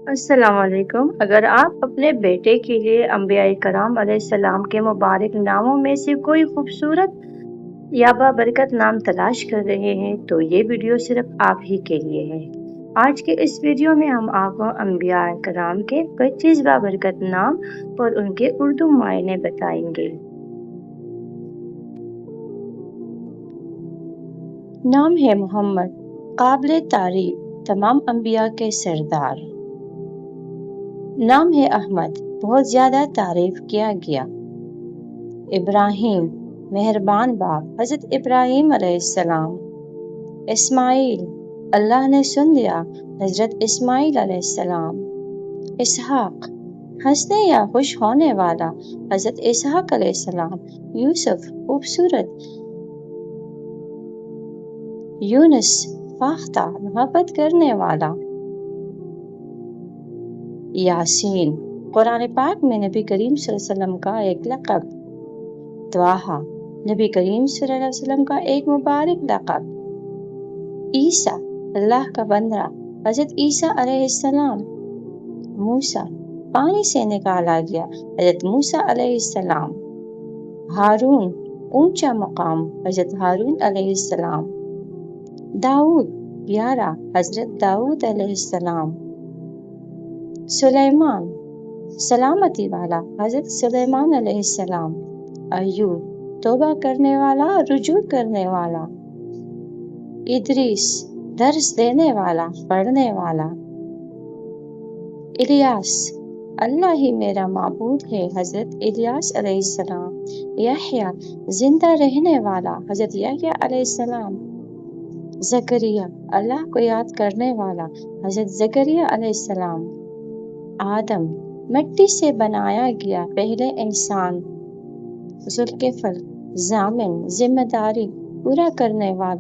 السلام علیکم۔ اگر آپ اپنے بیٹے کے لیے انبیاء کرام علیہ السلام کے مبارک ناموں میں سے کوئی خوبصورت یا بابرکت نام تلاش کر رہے ہیں تو یہ ویڈیو صرف آپ ہی کے لیے ہے۔ آج کے اس ویڈیو میں ہم آپ کو انبیاء کرام کے 25 بابرکت نام اور ان کے اردو معنی بتائیں گے۔ نام ہے محمد، قابل تعریف، تمام انبیاء کے سردار۔ نام ہے احمد، بہت زیادہ تعریف کیا گیا۔ ابراہیم، مہربان باپ، حضرت ابراہیم علیہ السلام۔ اسماعیل، اللہ نے سن لیا، حضرت اسماعیل علیہ السلام۔ اسحاق، ہنسنے یا خوش ہونے والا، حضرت اسحاق علیہ السلام۔ یوسف، خوبصورت۔ یونس، فاختہ، محبت کرنے والا۔ یاسین، قرآن پاک میں نبی کریم صلی اللہ علیہ وسلم کا ایک لقب۔ طٰہٰ، نبی کریم صلی اللہ علیہ وسلم کا ایک مبارک لقب۔ عیسیٰ، اللہ کا بندہ، حضرت عیسیٰ علیہ السلام۔ موسیٰ، پانی سے نکالا گیا، حضرت موسیٰ علیہ السلام۔ ہارون، اونچا مقام، حضرت ہارون علیہ السلام۔ داؤد، پیارا، حضرت داؤد علیہ السلام۔ سلیمان، سلامتی والا، حضرت سلیمان علیہ السلام۔ ایوب، توبہ کرنے والا، رجوع کرنے والا۔ ادریس، درس دینے والا، پڑھنے والا۔ الیاس، اللہ ہی میرا معبود ہے، حضرت الیاس علیہ السلام۔ یحییٰ، زندہ رہنے والا، حضرت یحییٰ علیہ السلام۔ زکریا، اللہ کو یاد کرنے والا، حضرت زکریا علیہ السلام۔ آدم، مٹی سے بنایا گیا پہلے انسان۔ ذوالکفل، ضامن، ذمہ داری پورا کرنے والا۔